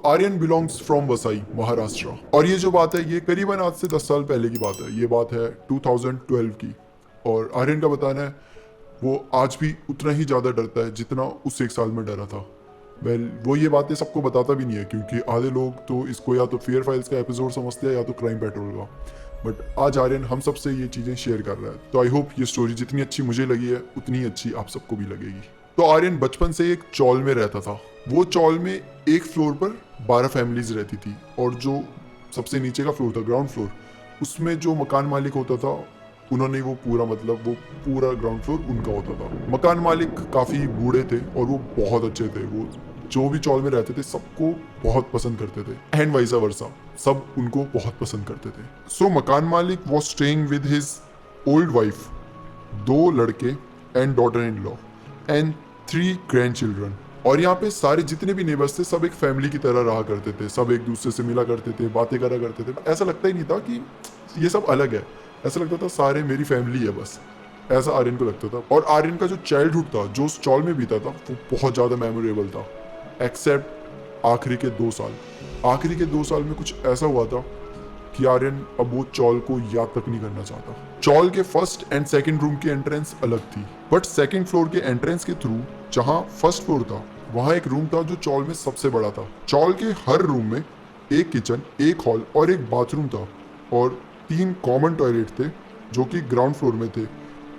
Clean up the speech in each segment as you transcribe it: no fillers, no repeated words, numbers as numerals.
Aryan belongs from Vasai, Maharashtra. और ये जो बात है ये करीबन आज से 10 साल पहले की बात है। ये बात है 2012 की। और आर्यन का बताना है वो आज भी उतना ही ज़्यादा डरता है जितना उस 1 साल में डरा था। वो ये बातें सबको बताता भी नहीं है, क्योंकि आधे लोग तो इसको या तो फियर फाइल्स का एपिसोड समझते हैं या तो क्राइम पेट्रोल का। बट आज आर्यन हम सबसे ये चीज़ें शेयर कर रहा है, तो आई होप ये स्टोरी जितनी अच्छी मुझे लगी है उतनी अच्छी आप सबको भी लगेगी। तो आर्यन बचपन से एक चौल में रहता था। वो चौल में एक फ्लोर पर 12 फैमिलीज रहती थी, और जो सबसे नीचे का फ्लोर था, ग्राउंड फ्लोर, उसमें जो मकान मालिक होता था उन्होंने वो पूरा ग्राउंड फ्लोर उनका होता था। मकान मालिक काफ़ी बूढ़े थे और वो बहुत अच्छे थे। वो जो भी चौल में रहते थे सबको बहुत पसंद करते थे, एंड वाइसा वर्सा, सब उनको बहुत पसंद करते थे। सो मकान मालिक was staying with his old wife, 2 लड़के and daughter in law and 3 grand children. और यहाँ पे सारे जितने भी नेबर्स थे सब एक फैमिली की तरह रहा करते थे। सब एक दूसरे से मिला करते थे, बातें करा करते थे। ऐसा लगता ही नहीं था कि ये सब अलग है, ऐसा लगता था सारे मेरी फैमिली है बस, ऐसा आर्यन को लगता था। और आर्यन का जो चाइल्डहुड था, जो उस चौल में बीता था, वो बहुत ज़्यादा मेमोरेबल था, एक्सेप्ट आखिरी के 2 साल। आखिरी के 2 साल में कुछ ऐसा हुआ था कि आर्यन अब वो चौल को याद तक नहीं करना चाहता। चौल के फर्स्ट एंड सेकंड रूम की एंट्रेंस अलग थी, बट सेकंड फ्लोर के एंट्रेंस के थ्रू जहाँ फर्स्ट फ्लोर था वहाँ एक रूम था जो चौल में सबसे बड़ा था। चौल के हर रूम में एक किचन, एक हॉल और एक बाथरूम था, और 3 कॉमन टॉयलेट थे जो कि ग्राउंड फ्लोर में थे।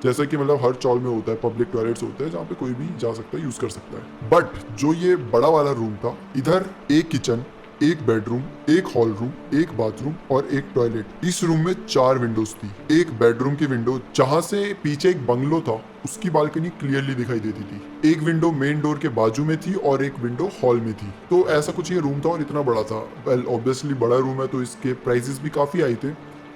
जैसा कि मतलब हर चौल में होता है, पब्लिक टॉयलेट्स होते हैं जहाँ पे कोई भी जा सकता है, यूज कर सकता है। बट जो ये बड़ा वाला रूम था, इधर एक किचन, एक बेडरूम, एक हॉल रूम, एक बाथरूम और एक टॉयलेट। इस रूम में 4 विंडोज थी। एक बेडरूम की विंडो जहाँ से पीछे एक बंगलो था उसकी बालकनी क्लियरली दिखाई देती थी। एक विंडो मेन डोर के बाजू में थी और एक विंडो हॉल में थी। तो ऐसा कुछ ये रूम था और इतना बड़ा था। वेल ऑब्वियसली बड़ा रूम है तो इसके प्राइसेस भी काफी आई थे,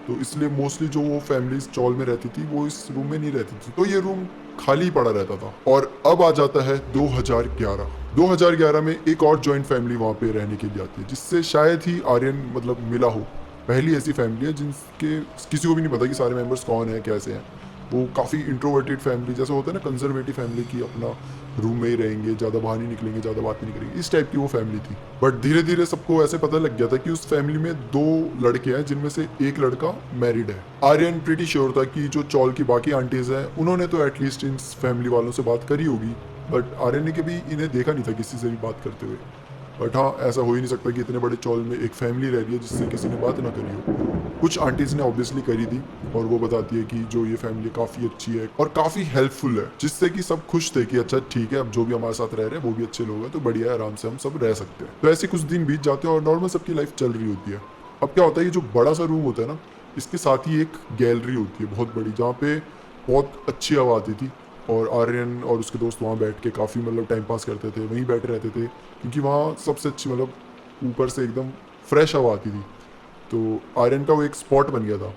तो इसलिए मोस्टली जो वो फैमिलीज चौल में रहती थी वो इस रूम में नहीं रहती थी, तो ये रूम खाली पड़ा रहता था। और अब आ जाता है 2011 में एक और जॉइंट फैमिली वहाँ पे रहने के लिए आती है, जिससे शायद ही आर्यन मतलब मिला हो। पहली ऐसी फैमिली है जिनके किसी को भी नहीं पता कि सारे मेंबर्स कौन है, कैसे हैं। वो काफ़ी इंट्रोवर्टेड फैमिली, जैसे होता है ना कंजर्वेटिव फैमिली की, अपना रूम में ही रहेंगे, ज़्यादा बाहर नहीं निकलेंगे, ज़्यादा बात नहीं करेंगे, इस टाइप की वो फैमिली थी। बट धीरे धीरे सबको ऐसे पता लग गया था कि उस फैमिली में 2 लड़के हैं जिनमें से एक लड़का मैरिड है। आर्यन प्रीटी श्योर था कि जो चौल की बाकी आंटीज हैं उन्होंने तो एटलीस्ट इन फैमिली वालों से बात करी होगी, बट आर्यन ने कभी इन्हें देखा नहीं था किसी से भी बात करते हुए। बट हाँ, ऐसा हो ही नहीं सकता कि इतने बड़े चौल में एक फैमिली रह रही है जिससे किसी ने बात ना करी हो। कुछ आंटीज ने ऑब्वियसली करी थी, और वो बताती है कि जो ये फैमिली काफ़ी अच्छी है और काफ़ी हेल्पफुल है, जिससे कि सब खुश थे कि अच्छा ठीक है, अब जो भी हमारे साथ रह रहे हैं वो भी अच्छे लोग हैं, तो बढ़िया है, आराम से हम सब रह सकते हैं। तो ऐसे कुछ दिन बीत जाते हैं और नॉर्मल सबकी लाइफ चल रही होती है। अब क्या होता है, ये जो बड़ा सा रूम होता है ना, इसके साथ ही एक गैलरी होती है बहुत बड़ी, जहाँ पे बहुत अच्छी हवा आती थी। और आर्यन और उसके दोस्त वहाँ बैठ के काफ़ी मतलब टाइम पास करते थे, वहीं बैठे रहते थे, क्योंकि वहाँ सबसे अच्छी मतलब ऊपर से एकदम फ्रेश हवा आती थी। तो आर्यन का वो एक स्पॉट बन गया था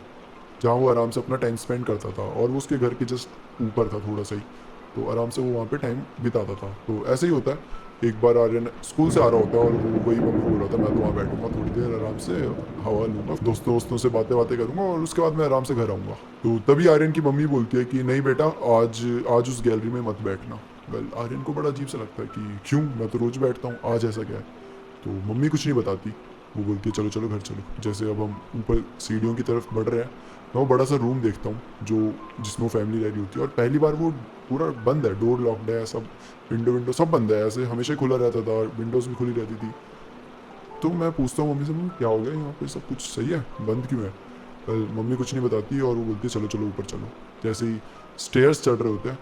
जहाँ वो आराम से अपना टाइम स्पेंड करता था, और वो उसके घर के जस्ट ऊपर था थोड़ा सा ही, तो आराम से वो वहाँ पे टाइम बिताता था। तो ऐसे ही होता है, एक बार आर्यन स्कूल से आ रहा होता है और वो वही मम्मी बोल रहा था मैं तो वहाँ बैठूंगा थोड़ी देर, आराम से हवा लूँगा, दोस्तों से बातें करूँगा और उसके बाद मैं आराम से घर आऊँगा। तो तभी आर्यन की मम्मी बोलती है कि नहीं बेटा, आज उस गैलरी में मत बैठना। वेल आर्यन को बड़ा अजीब सा लगता है कि क्यों, मैं तो रोज़ बैठता हूँ, आज ऐसा क्या है। तो मम्मी कुछ नहीं बताती, वो बोलती है चलो चलो घर चलो। जैसे अब हम ऊपर सीढ़ियों की तरफ बढ़ रहे हैं, मैं वो बड़ा सा रूम देखता हूँ जिसमें वो फैमिली रह रही होती है, और पहली बार वो पूरा बंद है, डोर लॉक्ड है, सब विंडो सब बंद है, ऐसे हमेशा खुला रहता था और विंडोज़ भी खुली रहती थी। तो मैं पूछता हूँ मम्मी से, क्या हो गया यहाँ पे, सब कुछ सही है, बंद क्यों है। मम्मी कुछ नहीं बताती और वो बोलती है चलो चलो ऊपर चलो। जैसे ही स्टेयर्स चढ़ रहे होते हैं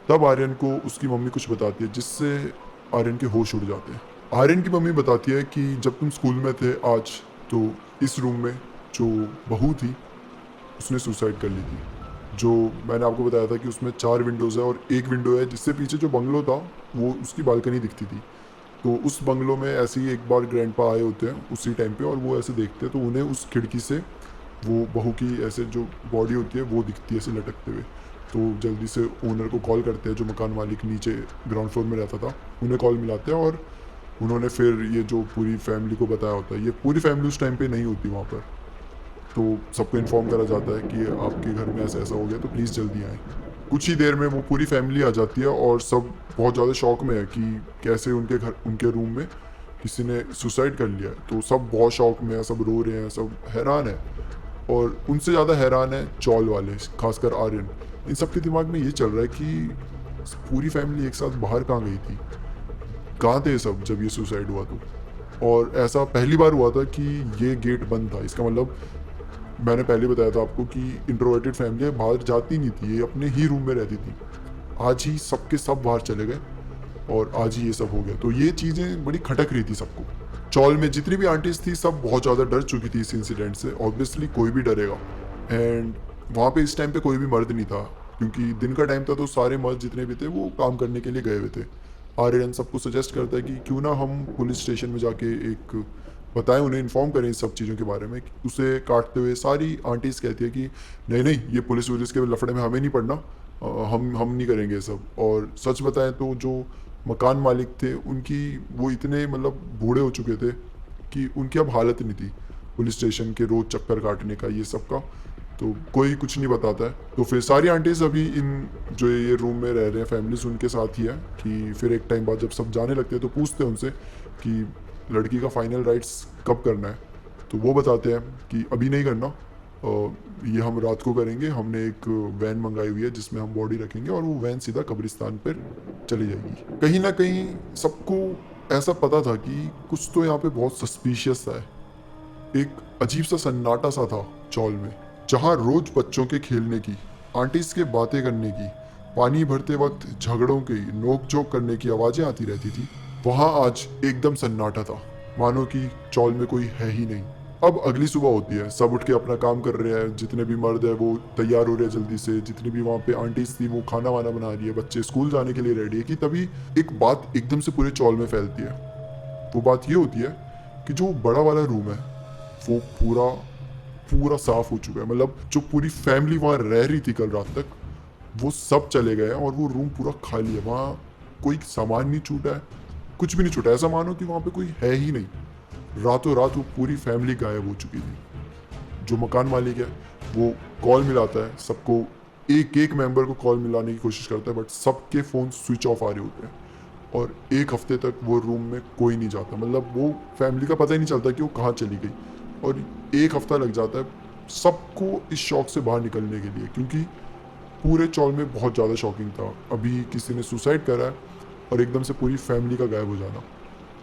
तब आर्यन को उसकी मम्मी कुछ बताती है, जिससे आर्यन के होश उड़ जाते हैं। आर्यन की मम्मी बताती है कि जब तुम स्कूल में थे आज, तो इस रूम में जो बहू थी उसने सुसाइड कर ली थी। जो मैंने आपको बताया था कि उसमें 4 विंडोज़ है और एक विंडो है जिससे पीछे जो बंगलो था वो उसकी बालकनी दिखती थी। तो उस बंगलो में ऐसे ही एक बार ग्रैंडपा आए होते हैं उसी टाइम पे, और वो ऐसे देखते हैं तो उन्हें उस खिड़की से वो बहू की ऐसे जो बॉडी होती है वो दिखती है ऐसे लटकते हुए। तो जल्दी से ओनर को कॉल करते हैं, जो मकान मालिक नीचे ग्राउंड फ्लोर में रहता था, उन्हें कॉल मिलाते हैं, और उन्होंने फिर ये जो पूरी फैमिली को बताया होता है। ये पूरी फैमिली उस टाइम पे नहीं होती वहाँ पर, तो सबको इन्फॉर्म करा जाता है कि आपके घर में ऐसा ऐसा हो गया, तो प्लीज़ जल्दी आएँ। कुछ ही देर में वो पूरी फैमिली आ जाती है और सब बहुत ज़्यादा शॉक में है कि कैसे उनके रूम में किसी ने सुसाइड कर लिया है। तो सब बहुत शौक में है, सब रो रहे हैं, सब हैरान है। और उनसे ज़्यादा हैरान है चौल वाले, खासकर आर्यन। इन सब के दिमाग में ये चल रहा है कि पूरी फैमिली एक साथ बाहर कहाँ गई थी, कहाँ थे सब जब ये सुसाइड हुआ तो। और ऐसा पहली बार हुआ था कि ये गेट बंद था। इसका मतलब मैंने पहले बताया था आपको कि इंट्रोवर्टेड फैमिली बाहर जाती नहीं थी, ये अपने ही रूम में रहती थी। आज ही सबके सब बाहर चले गए और आज ही ये सब हो गया। तो ये चीज़ें बड़ी खटक रही थी सबको। चौल में जितनी भी आंटीज थी सब बहुत ज़्यादा डर चुकी थी इस इंसिडेंट से। ऑब्वियसली कोई भी डरेगा। एंड वहाँ पे इस टाइम पे कोई भी मर्द नहीं था, क्योंकि दिन का टाइम था तो सारे मर्द जितने भी थे वो काम करने के लिए गए हुए थे। आर्यन सबको सजेस्ट करता है कि क्यों ना हम पुलिस स्टेशन में जाके एक बताएं, उन्हें इन्फॉर्म करें इस सब चीज़ों के बारे में। उसे काटते हुए सारी आंटीज कहती है कि नहीं नहीं, ये पुलिस वुलिस के लफड़े में हमें नहीं पड़ना, हम नहीं करेंगे ये सब। और सच बताएं तो जो मकान मालिक थे उनकी वो इतने मतलब बूढ़े हो चुके थे कि उनकी अब हालत नहीं थी पुलिस स्टेशन के रोज चक्कर काटने का ये सब का। तो कोई कुछ नहीं बताता है। तो फिर सारी आंटीज अभी इन जो ये रूम में रह रहे हैं फैमिलीज उनके साथ ही है। कि फिर एक टाइम बाद जब सब जाने लगते हैं तो पूछते हैं उनसे कि लड़की का फाइनल राइट्स कब करना है। तो वो बताते हैं कि अभी नहीं करना, ये हम रात को करेंगे। हमने एक वैन मंगाई हुई है जिसमें हम बॉडी रखेंगे और वो वैन सीधा कब्रिस्तान पर चली जाएगी। कहीं ना कहीं सबको ऐसा पता था कि कुछ तो यहाँ पे बहुत सस्पिशियस है। एक अजीब सा सन्नाटा सा था चौल में, जहाँ रोज बच्चों के खेलने की, आंटीज के बातें करने की, पानी भरते वक्त झगड़ों की, नोक झोंक करने की आवाजें आती रहती थी। वहाँ आज एकदम सन्नाटा था, मानो कि चौल में कोई है ही नहीं। अब अगली सुबह होती है, सब उठ के अपना काम कर रहे हैं। जितने भी मर्द है वो तैयार हो रहे हैं जल्दी से, जितनी भी वहाँ पे आंटीज थी वो खाना वाना बना रही है, बच्चे स्कूल जाने के लिए रेडी है। कि तभी एक बात एकदम से पूरे चौल में फैलती है। वो बात ये होती है कि जो बड़ा वाला रूम है वो पूरा पूरा साफ हो चुका है। मतलब जो पूरी फैमिली वहाँ रह रही थी कल रात तक वो सब चले गए हैं और वो रूम पूरा खाली है। वहाँ कोई सामान नहीं छूटा है, कुछ भी नहीं छूटा। ऐसा मानो कि वहाँ पे कोई है ही नहीं। रातों रात वो पूरी फैमिली गायब हो चुकी थी। जो मकान मालिक है वो कॉल मिलाता है सबको, एक एक मेंबर को कॉल मिलाने की कोशिश करता है, बट सबके फ़ोन स्विच ऑफ आ रहे होते हैं। और एक हफ्ते तक वो रूम में कोई नहीं जाता। मतलब वो फैमिली का पता ही नहीं चलता कि वो कहाँ चली गई। और एक हफ्ता लग जाता है सबको इस शौक से बाहर निकलने के लिए, क्योंकि पूरे चौल में बहुत ज़्यादा शॉकिंग था। अभी किसी ने सुसाइड करा है और एकदम से पूरी फैमिली का गायब हो जाना।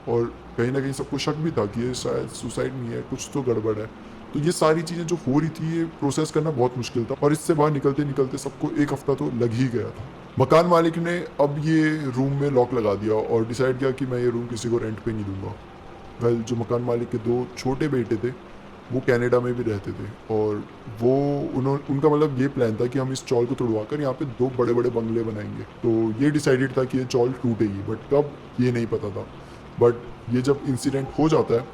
और कहीं ना कहीं सबको शक भी था कि ये शायद सुसाइड नहीं है, कुछ तो गड़बड़ है। तो ये सारी चीज़ें जो हो रही थी ये प्रोसेस करना बहुत मुश्किल था। और इससे बाहर निकलते निकलते सबको एक हफ्ता तो लग ही गया था। मकान मालिक ने अब ये रूम में लॉक लगा दिया और डिसाइड किया कि मैं ये रूम किसी को रेंट पे नहीं दूंगा। वेल, जो मकान मालिक के दो छोटे बेटे थे वो कनाडा में भी रहते थे और वो उनका मतलब ये प्लान था कि हम इस चौल को तोड़वा कर यहाँ पे दो बड़े बड़े बंगले बनाएंगे। तो ये डिसाइडेड था कि ये चौल टूटेगी, बट कब ये नहीं पता था। बट ये जब इंसिडेंट हो जाता है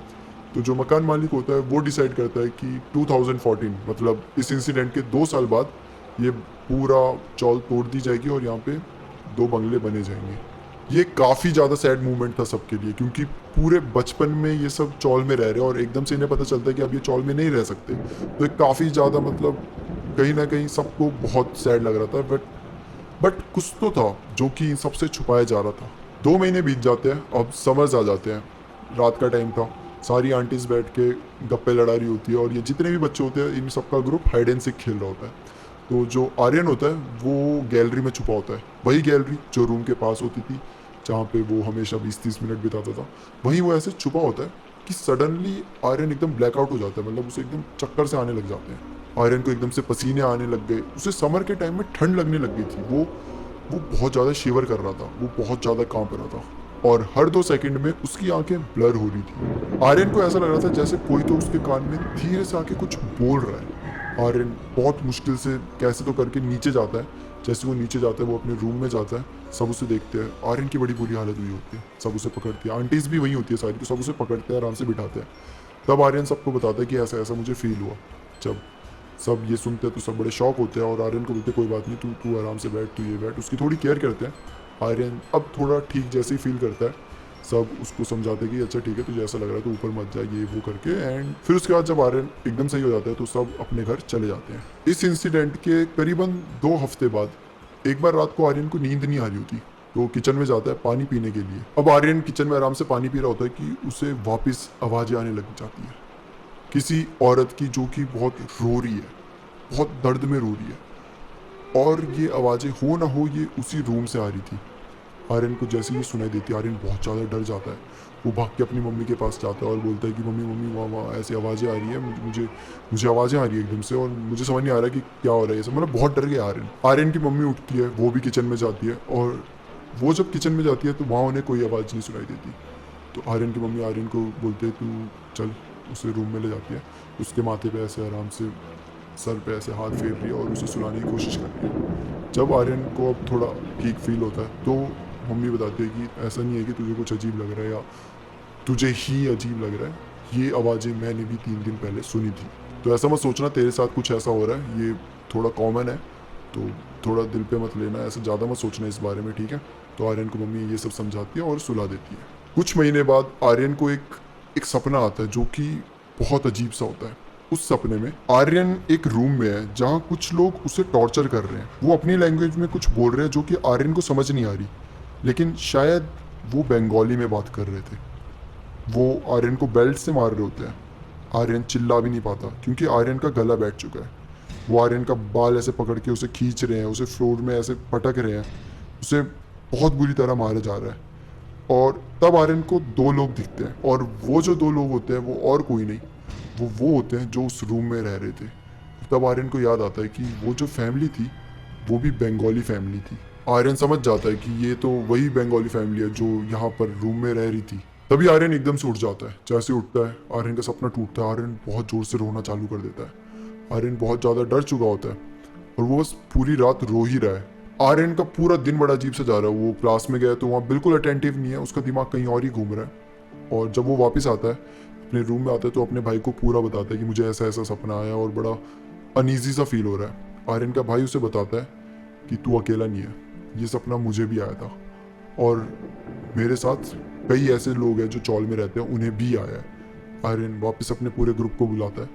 तो जो मकान मालिक होता है वो डिसाइड करता है कि 2014 मतलब इस इंसिडेंट के 2 साल बाद ये पूरा चौल तोड़ दी जाएगी और यहाँ पे 2 बंगले बने जाएंगे। ये काफ़ी ज़्यादा सैड मूवमेंट था सबके लिए, क्योंकि पूरे बचपन में ये सब चौल में रह रहे हैं और एकदम से इन्हें पता चलता है कि अब ये चौल में नहीं रह सकते। तो ये काफ़ी ज़्यादा मतलब कहीं ना कहीं सबको बहुत सैड लग रहा था। बट कुछ तो था जो कि इन सबसे छुपाया जा रहा था। 2 महीने बीत जाते हैं, अब समर्स आ जाते हैं। रात का टाइम था, सारी आंटीज बैठ के गप्पे लड़ा रही होती है और ये जितने भी बच्चे होते हैं इन सबका ग्रुप हाइड एंड सीक खेल रहा होता है। तो जो आर्यन होता है वो गैलरी में छुपा होता है, वही गैलरी जो रूम के पास होती थी जहाँ पे वो हमेशा 20-30 मिनट बिताता था। वहीं वो ऐसे छुपा होता है कि सडनली आर्यन एकदम ब्लैकआउट हो जाता है। मतलब उसे एकदम चक्कर से आने लग जाते हैं। आर्यन को एकदम से पसीने आने लग गए। उसे समर के टाइम में ठंड लगने लग गई थी। वो बहुत ज़्यादा शिवर कर रहा था, वो बहुत ज़्यादा कांप रहा था और हर 2 सेकंड में उसकी आंखें ब्लर हो रही थी। आर्यन को ऐसा लग रहा था जैसे कोई तो उसके कान में धीरे से आके कुछ बोल रहा है। आर्यन बहुत मुश्किल से कैसे तो करके नीचे जाता है। जैसे वो नीचे जाता है वो अपने रूम में जाता है, सब उसे देखते हैं। आर्यन की बड़ी बुरी हालत हुई होती है, सब उसे पकड़ती है। आंटीज भी वही होती है सारी, तो सब उसे पकड़ते हैं, आराम से बिठाते हैं। तब आर्यन सबको बताता है कि ऐसा ऐसा मुझे फील हुआ। जब सब ये सुनते हैं तो सब बड़े शॉक होते हैं और आर्यन को बोलते कोई बात नहीं, तू आराम से बैठ, तू ये बैठ। उसकी थोड़ी केयर करते हैं। आर्यन अब थोड़ा ठीक जैसे ही फील करता है, सब उसको समझाते हैं कि अच्छा ठीक है, तुझे ऐसा लग रहा है तो ऊपर मत जा, ये वो करके। एंड फिर उसके बाद जब आर्यन एकदम सही हो जाता है तो सब अपने घर चले जाते हैं। इस इंसिडेंट के करीबन 2 हफ्ते बाद एक बार रात को आर्यन को नींद नहीं आ रही होती तो किचन में जाता है पानी पीने के लिए। अब आर्यन किचन में आराम से पानी पी रहा होता है कि उसे वापस आवाज़ें आने लग जाती है किसी औरत की जो कि बहुत रो रही है, बहुत दर्द में रो रही है। और ये आवाज़ें हो ना हो ये उसी रूम से आ रही थी। आर्यन को जैसे ही सुनाई देती है आर्यन बहुत ज़्यादा डर जाता है। वो भाग के अपनी मम्मी के पास जाता है और बोलता है कि मम्मी मम्मी वहाँ वहाँ ऐसी आवाज़ें आ रही है, मुझे मुझे आवाज़ें आ रही है एकदम से और मुझे समझ नहीं आ रहा कि क्या हो रहा है ये सब। मतलब बहुत डर गया आर्यन। आर्यन की मम्मी उठती है, वो भी किचन में जाती है और वो जब किचन में जाती है तो वहाँ उन्हें कोई आवाज़ नहीं सुनाई देती। तो आर्यन की मम्मी आर्यन को बोलते हैं तू चल, उसे रूम में ले जाती है। उसके माथे पे ऐसे आराम से सर पे ऐसे हाथ फेर रही है और उसे सुलाने की कोशिश कर रही है। जब आर्यन को अब थोड़ा ठीक फील होता है तो मम्मी बताती है कि ऐसा नहीं है कि तुझे कुछ अजीब लग रहा है या तुझे ही अजीब लग रहा है, ये आवाज़ें मैंने भी 3 दिन पहले सुनी थी। तो ऐसा मत सोचना तेरे साथ कुछ ऐसा हो रहा है, ये थोड़ा कॉमन है, तो थोड़ा दिल पे मत लेना, ऐसा ज़्यादा मत सोचना इस बारे में, ठीक है। तो आर्यन को मम्मी ये सब समझाती है और सुला देती है। कुछ महीने बाद आर्यन को एक सपना आता है जो कि बहुत अजीब सा होता है। उस सपने में आर्यन एक रूम में है जहाँ कुछ लोग उसे टॉर्चर कर रहे हैं। वो अपनी लैंग्वेज में कुछ बोल रहे हैं जो कि आर्यन को समझ नहीं आ रही, लेकिन शायद वो बंगाली में बात कर रहे थे। वो आर्यन को बेल्ट से मार रहे होते हैं। आर्यन चिल्ला भी नहीं पाता क्योंकि आर्यन का गला बैठ चुका है। वो आर्यन का बाल ऐसे पकड़ के उसे खींच रहे हैं, उसे फ्लोर में ऐसे पटक रहे हैं, उसे बहुत बुरी तरह मारा जा रहा है। और तब आर्यन को 2 लोग दिखते हैं और वो जो 2 लोग होते हैं वो और कोई नहीं, वो होते हैं जो उस रूम में रह रहे थे। तब आर्यन को याद आता है कि वो जो फैमिली थी वो भी बंगाली फैमिली थी। आर्यन समझ जाता है कि ये तो वही बंगाली फैमिली है जो यहाँ पर रूम में रह रही थी। तभी आर्यन एकदम से उठ जाता है। जैसे उठता है आर्यन का सपना टूटता है। आर्यन बहुत जोर से रोना चालू कर देता है। आर्यन बहुत ज़्यादा डर चुका होता है और वो बस पूरी रात रो ही रहा है। आर्यन का पूरा दिन बड़ा अजीब से जा रहा है। वो क्लास में गया तो वहाँ बिल्कुल अटेंटिव नहीं है, उसका दिमाग कहीं और ही घूम रहा है। और जब वो वापस आता है अपने रूम में आता है तो अपने भाई को पूरा बताता है कि मुझे ऐसा ऐसा सपना आया और बड़ा अनईजी सा फील हो रहा है। आर्यन का भाई उसे बताता है कि तू अकेला नहीं है, ये सपना मुझे भी आया था और मेरे साथ कई ऐसे लोग हैं जो चौल में रहते हैं, उन्हें भी आया है। आर्यन वापस अपने पूरे ग्रुप को बुलाता है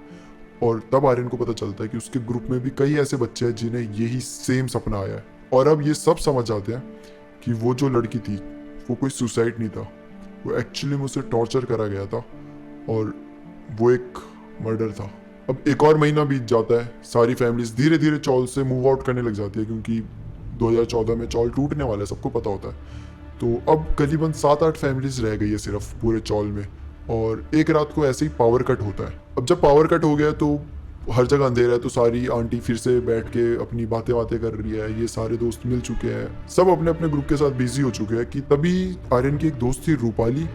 और तब आर्यन को पता चलता है कि उसके ग्रुप में भी कई ऐसे बच्चे हैं जिन्हें यही सेम सपना आया है। और अब ये सब समझ जाते हैं कि वो जो लड़की थी वो कोई सुसाइड नहीं था, वो एक्चुअली में उसे टॉर्चर करा गया था और वो एक मर्डर था। अब एक और महीना बीत जाता है। सारी फैमिलीज धीरे धीरे चौल से मूव आउट करने लग जाती है क्योंकि 2014 में चौल टूटने वाला है, सबको पता होता है। तो अब करीबन 7-8 फैमिलीज रह गई है सिर्फ पूरे चौल में। और एक रात को ऐसे ही पावर कट होता है। अब जब पावर कट हो गया तो हर जगह अंधेरा है, तो सारी आंटी फिर से बैठ के अपनी बातें कर रही है। ये सारे दोस्त मिल चुके हैं, सब अपने अपने ग्रुप के साथ बिजी हो चुके हैं कि तभी आर्यन की एक दोस्त थी रूपाली,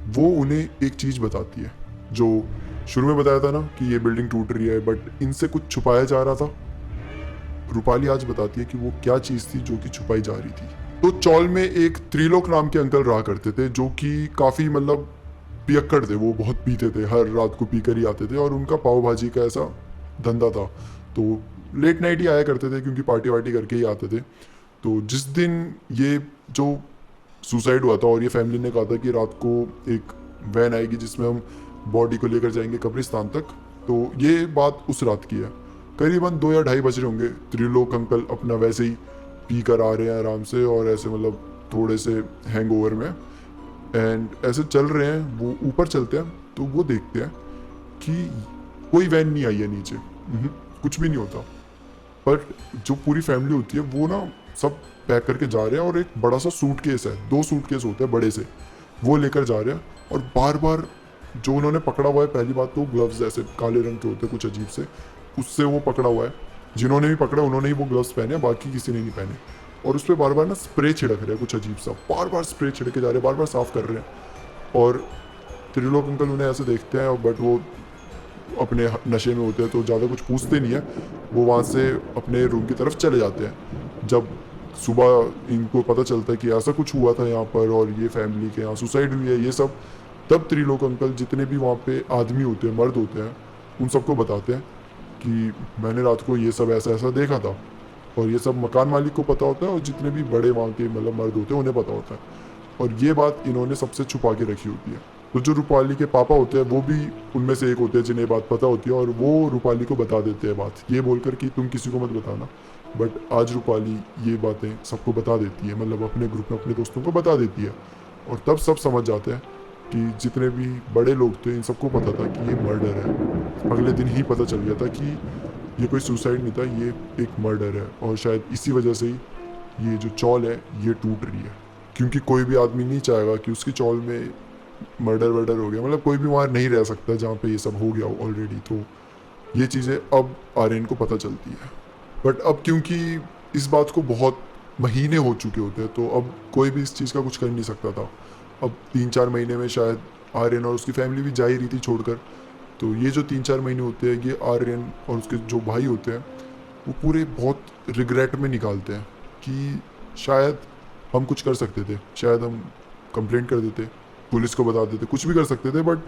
वो उन्हें एक चीज़ बताती है जो शुरू में बताया था ना कि ये बिल्डिंग टूट रही है बट इनसे कुछ छुपाया जा रहा था। रूपाली आज बताती है कि वो क्या चीज़ थी जो कि छुपाई जा रही थी। तो चौल में एक त्रिलोक नाम के अंकल रहा करते थे जो कि काफ़ी मतलब पियक्कड़ थे। वो बहुत पीते थे, हर रात को पीकर ही आते थे और उनका पाव भाजी का ऐसा धंधा था। तो लेट नाइट ही आया करते थे क्योंकि पार्टी वार्टी करके ही आते थे। तो जिस दिन ये जो सुसाइड हुआ था और ये फैमिली ने कहा था कि रात को एक वैन आएगी जिसमें हम बॉडी को लेकर जाएंगे कब्रिस्तान तक, तो ये बात उस रात की है। करीबन 2 या 2:30 बज रहे होंगे। त्रिलोक अंकल अपना वैसे ही पी कर आ रहे हैं आराम से और ऐसे मतलब थोड़े से हैंगओवर में एंड ऐसे चल रहे हैं। वो ऊपर चलते हैं तो वो देखते हैं कि कोई वैन नहीं आई है नीचे, कुछ भी नहीं होता। बट जो पूरी फैमिली होती है वो ना सब पैक करके जा रहे हैं और एक बड़ा सा सूटकेस है, 2 सूटकेस होते हैं बड़े से, वो लेकर जा रहे हैं। और बार बार जो उन्होंने पकड़ा हुआ है, पहली बात तो ग्लव्स ऐसे काले रंग के होते हैं कुछ अजीब से, उससे वो पकड़ा हुआ है। जिन्होंने भी पकड़ा उन्होंने ही वो ग्लव्स पहने, बाकी किसी ने नहीं पहने। और उस पर बार बार ना स्प्रे छिड़क रहे हैं कुछ अजीब सा, बार बार स्प्रे छिड़के जा रहे हैं, बार बार साफ कर रहे हैं। और त्रिलोक अंकल उन्हें ऐसे देखते हैं बट वो अपने नशे में होते हैं तो ज़्यादा कुछ पूछते नहीं है। वो वहाँ से अपने रूम की तरफ चले जाते हैं। जब सुबह इनको पता चलता है कि ऐसा कुछ हुआ था यहाँ पर और ये फैमिली के यहाँ सुसाइड हुई है ये सब, तब त्रिलोक अंकल जितने भी वहाँ पे आदमी होते हैं, मर्द होते हैं, उन सबको बताते हैं कि मैंने रात को ये सब ऐसा ऐसा देखा था। और ये सब मकान मालिक को पता होता है और जितने भी बड़े वहाँ के मतलब मर्द होते हैं उन्हें पता होता है। और ये बात इन्होंने सबसे छुपा के रखी होती है। तो जो रूपाली के पापा होते हैं वो भी उनमें से एक होते हैं जिन्हें बात पता होती है और वो रूपाली को बता देते हैं बात, ये बोलकर कि तुम किसी को मत बताना, बट आज रूपाली ये बातें सबको बता देती है, मतलब अपने ग्रुप में अपने दोस्तों को बता देती है। और तब सब समझ जाते हैं कि जितने भी बड़े लोग थे इन सबको पता था कि ये मर्डर है। अगले दिन ही पता चल गया था कि ये कोई सुसाइड नहीं था, ये एक मर्डर है। और शायद इसी वजह से ही ये जो चौल है ये टूट रही है, क्योंकि कोई भी आदमी नहीं चाहेगा कि उसकी चौल में मर्डर वर्डर हो गया, मतलब कोई भी वहाँ नहीं रह सकता जहाँ पे ये सब हो गया हो ऑलरेडी। तो ये चीज़ें अब आर्यन को पता चलती है। बट अब क्योंकि इस बात को बहुत महीने हो चुके होते हैं, तो अब कोई भी इस चीज़ का कुछ कर नहीं सकता था। अब 3-4 महीने में शायद आर्यन और उसकी फैमिली भी जा ही रही थी छोड़कर। तो ये जो 3-4 महीने होते हैं, ये आर्यन और उसके जो भाई होते हैं वो पूरे बहुत रिग्रेट में निकालते हैं कि शायद हम कुछ कर सकते थे, शायद हम कंप्लेंट कर देते, पुलिस को बता देते, कुछ भी कर सकते थे। बट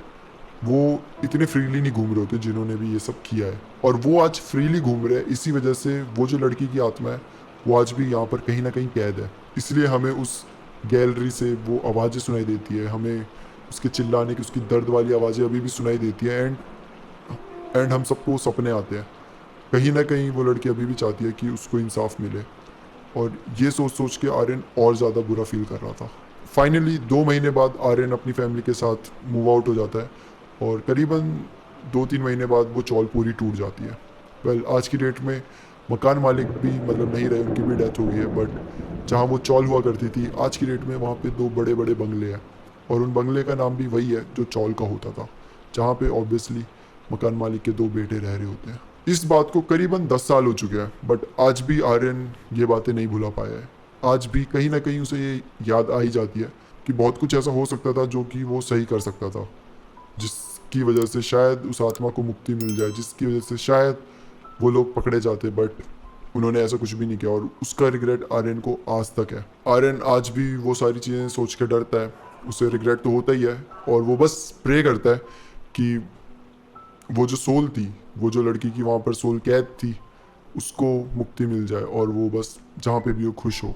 वो इतने फ्रीली नहीं घूम रहे होते जिन्होंने भी ये सब किया है। और वो आज फ्रीली घूम रहे हैं, इसी वजह से वो जो लड़की की आत्मा है वो आज भी यहाँ पर कहीं ना कहीं कैद है। इसलिए हमें उस गैलरी से वो आवाज़ें सुनाई देती है, हमें उसके चिल्लाने की, उसकी दर्द वाली आवाज़ें अभी भी सुनाई देती है। एंड हम सबको सपने आते हैं। कहीं ना कहीं वो लड़की अभी भी चाहती है कि उसको इंसाफ मिले। और ये सोच सोच के आर्यन और ज़्यादा बुरा फील कर रहा था। फाइनली 2 महीने बाद आर्यन अपनी फैमिली के साथ मूव आउट हो जाता है और करीबन 2-3 महीने बाद वो चौल पूरी टूट जाती है। वेल आज की डेट में मकान मालिक भी मतलब नहीं रहे, उनकी भी डेथ हो गई है। बट जहाँ वो चौल हुआ करती थी, आज की डेट में वहाँ पे 2 बड़े बड़े बंगले हैं और उन बंगले का नाम भी वही है जो चौल का होता था, जहाँ पे ऑब्वियसली मकान मालिक के 2 बेटे रह रहे होते हैं। इस बात को करीबन 10 साल हो चुके हैं, बट आज भी आर्यन ये बातें नहीं भुला पाया है। आज भी कहीं ना कहीं उसे ये याद आ ही जाती है कि बहुत कुछ ऐसा हो सकता था जो कि वो सही कर सकता था, जिसकी वजह से शायद उस आत्मा को मुक्ति मिल जाए, जिसकी वजह से शायद वो लोग पकड़े जाते। बट उन्होंने ऐसा कुछ भी नहीं किया और उसका रिग्रेट आर्यन को आज तक है। आर्यन आज भी वो सारी चीज़ें सोच के डरता है, उसे रिग्रेट तो होता ही है और वो बस प्रे करता है कि वो जो सोल थी, वो जो लड़की की वहाँ पर सोल कैद थी, उसको मुक्ति मिल जाए और वो बस जहाँ पे भी वो खुश हो।